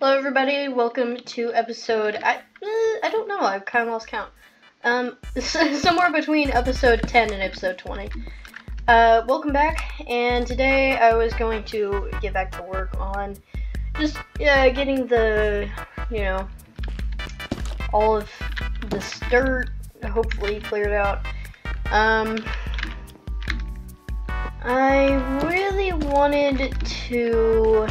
Hello everybody, welcome to episode, I don't know, I've kind of lost count. Somewhere between episode 10 and episode 20. Welcome back, and today I was going to get back to work on just, getting the, all of this dirt hopefully cleared out. I really wanted to,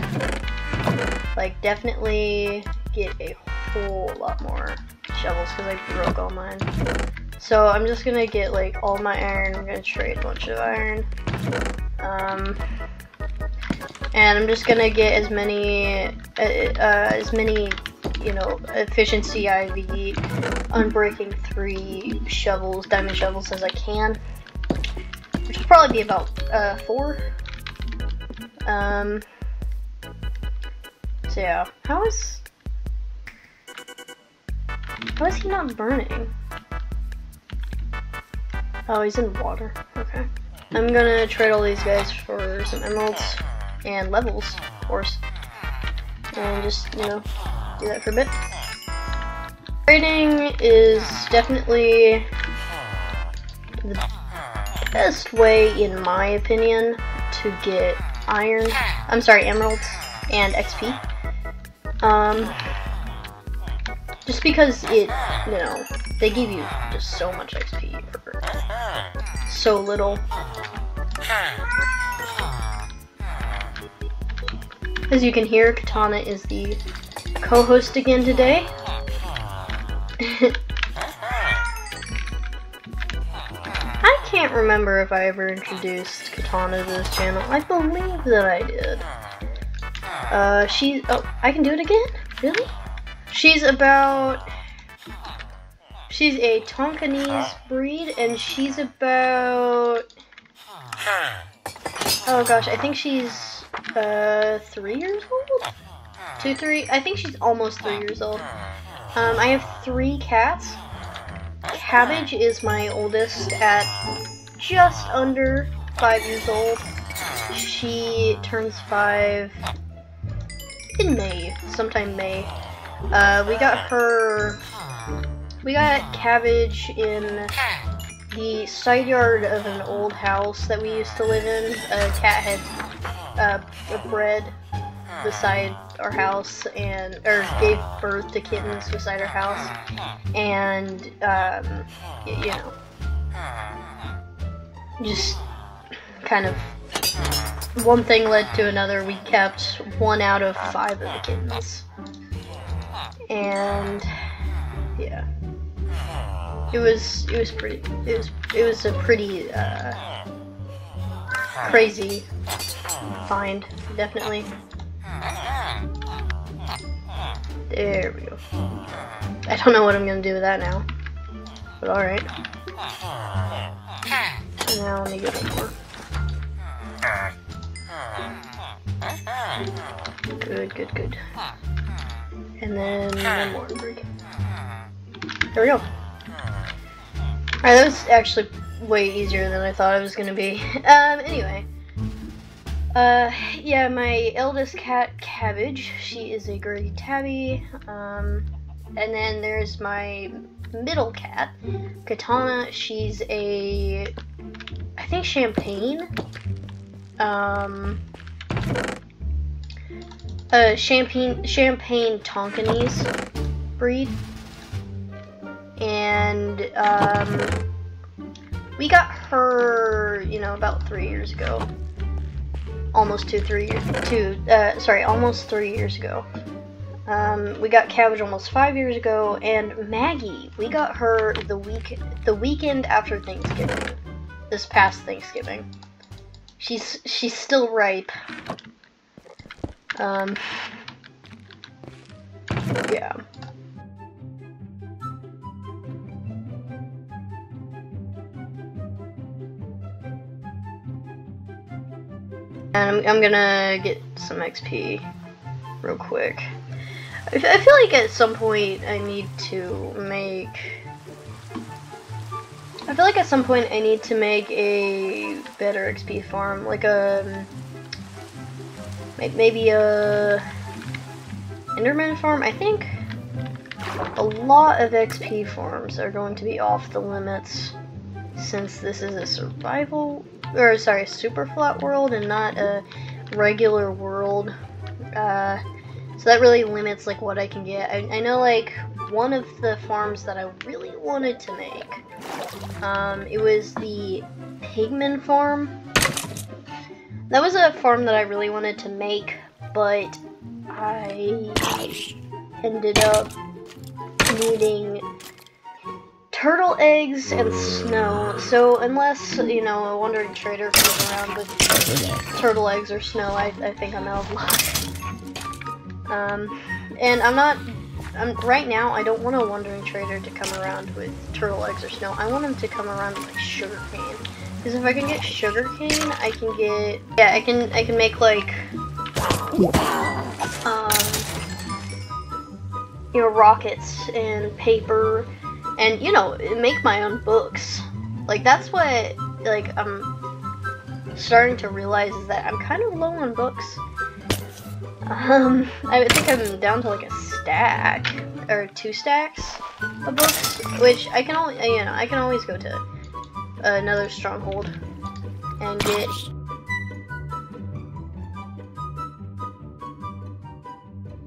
definitely get a whole lot more shovels because I broke all mine. So I'm just gonna get, all my iron. I'm gonna trade a bunch of iron. And I'm just gonna get as many, efficiency IV unbreaking 3 shovels, diamond shovels as I can. Which will probably be about 4. So yeah, how is he not burning? Oh, he's in water. Okay. I'm gonna trade all these guys for some emeralds and levels, of course. And just, do that for a bit. Trading is definitely the best way, in my opinion, to get emeralds and XP. Just because they give you just so much XP for so little. As you can hear, Katana is the co-host again today. I can't remember if I ever introduced Katana to this channel. I believe that I did. I can do it again? Really? She's a Tonkinese breed, and she's about, oh gosh, I think she's 3 years old? 2, 3? I think she's almost 3 years old. I have 3 cats. Cabbage is my oldest at just under 5 years old. She turns 5 in May, sometime May. We got Cabbage in the side yard of an old house that we used to live in. A cat had bred beside our house or gave birth to kittens beside our house, and just kind of one thing led to another. We kept 1 out of 5 of the kittens, and yeah, it was a pretty crazy find, definitely. There we go. I don't know what I'm gonna do with that now, but alright. Now let me get one more. Good. And then one more break. There we go. Alright, that was actually way easier than I thought it was gonna be. Anyway. Yeah, my eldest cat, Cabbage, she is a gray tabby. And then there's my middle cat, Katana. She's I think champagne. Champagne Tonkinese breed. And, we got her, about 3 years ago. Almost 3 years ago. We got Cabbage almost 5 years ago, and Maggie, we got her the weekend after Thanksgiving. This past Thanksgiving. She's still ripe. Yeah. And I'm gonna get some XP real quick. I feel like at some point I need to make a better XP farm, like maybe a Enderman farm, I think a lot of XP farms are going to be off the limits since this is a survival, or sorry, super flat world and not a regular world. So that really limits like what I can get. I know like one of the farms that I really wanted to make, it was the Pigman farm. That was a farm that I really wanted to make, but I ended up needing turtle eggs and snow. So unless, you know, a wandering trader comes around with turtle eggs or snow, I think I'm out of luck. And right now, I don't want a wandering trader to come around with turtle eggs or snow. I want him to come around with like sugarcane. Because if I can get sugarcane, I can get, yeah, I can make like, you know, rockets and paper, and, you know, make my own books. Like, that's what, like, I'm starting to realize is that I'm kind of low on books. I think I'm down to like a stack, or 2 stacks of books, which I can always, you know, I can always go to another stronghold and get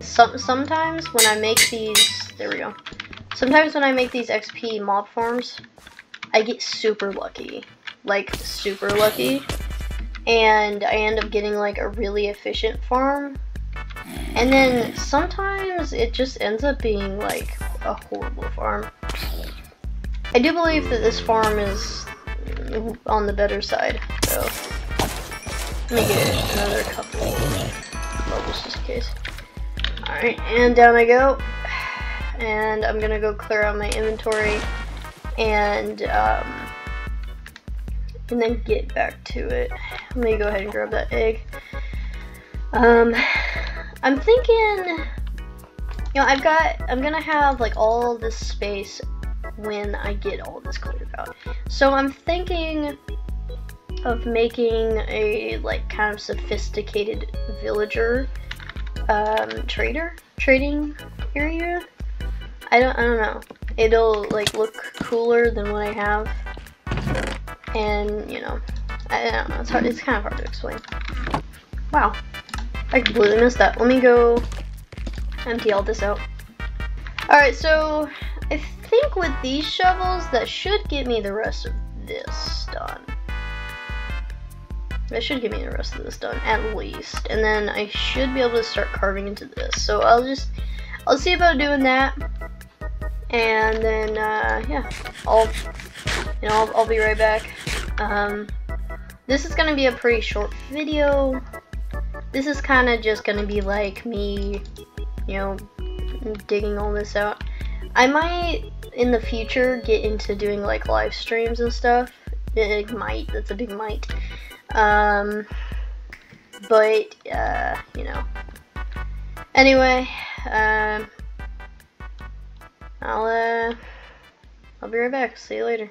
sometimes when I make these, there we go. Sometimes when I make these XP mob farms, I get super lucky, like super lucky, and I end up getting like a really efficient farm. And then sometimes it just ends up being like a horrible farm. I do believe that this farm is on the better side, so let me get another couple levels just in case. Alright, and down I go. And I'm gonna go clear out my inventory and then get back to it. Let me go ahead and grab that egg. I'm thinking, you know, I'm gonna have like all this space when I get all this cleared out. So I'm thinking of making a like kind of sophisticated villager trading area. I don't know. It'll like look cooler than what I have, and you know, I don't know. It's kind of hard to explain. Wow. I completely missed that. Let me go empty all this out. Alright, so I think with these shovels, that should get me the rest of this done. That should get me the rest of this done, at least. And then I should be able to start carving into this. So I'll see about doing that. And then, yeah, I'll be right back. This is gonna be a pretty short video. This is kind of just gonna be like me, you know, digging all this out. I might, in the future, get into doing like live streams and stuff. It might, that's a big might. But, you know. Anyway, I'll be right back. See you later.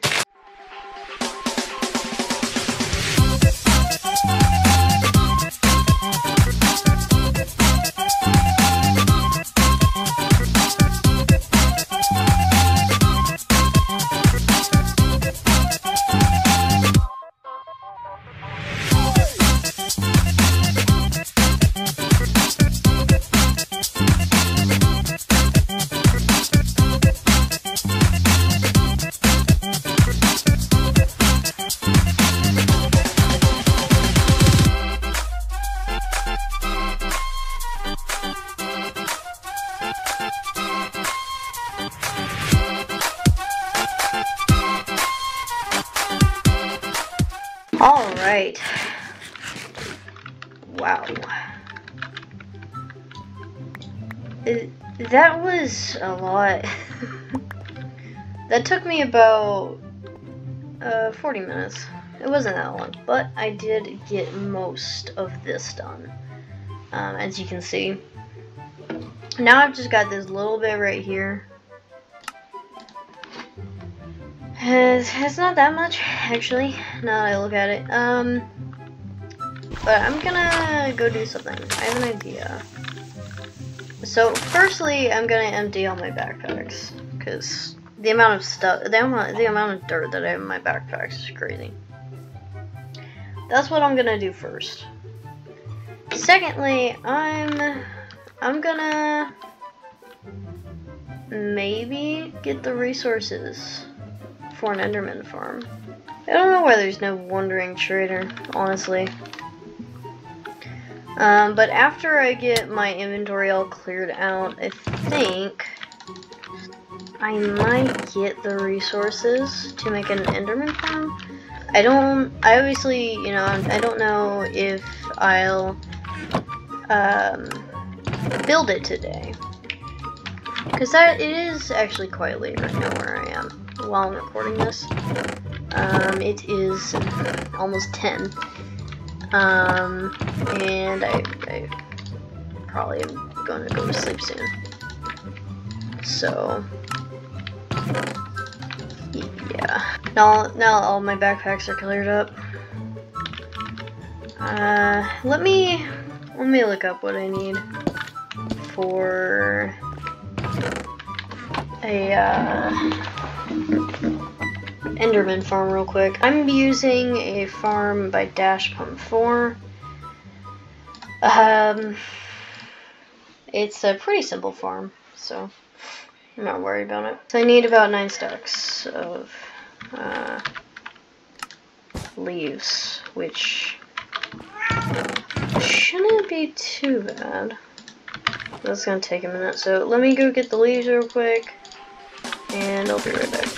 Alright. Wow. That was a lot. That took me about 40 minutes. It wasn't that long, but I did get most of this done, as you can see. Now I've just got this little bit right here. It's not that much, actually, now that I look at it. But I'm gonna go do something. I have an idea. So firstly, I'm gonna empty all my backpacks because the amount of stuff, the amount of dirt that I have in my backpacks is crazy. That's what I'm gonna do first. Secondly, I'm gonna maybe get the resources for an Enderman farm. I don't know why there's no wandering trader, honestly. But after I get my inventory all cleared out, I think I might get the resources to make an Enderman farm. I obviously, you know, I don't know if I'll build it today. Because it is actually quite late right now where I am while I'm recording this. It is almost 10. And I probably am going to go to sleep soon. So, yeah. Now all my backpacks are cleared up. Let me look up what I need for a Enderman farm real quick. I'm using a farm by Dash Pump 4. It's a pretty simple farm, so I'm not worried about it. So I need about 9 stacks of leaves, which shouldn't be too bad. That's gonna take a minute, so let me go get the leaves real quick, and I'll be right back.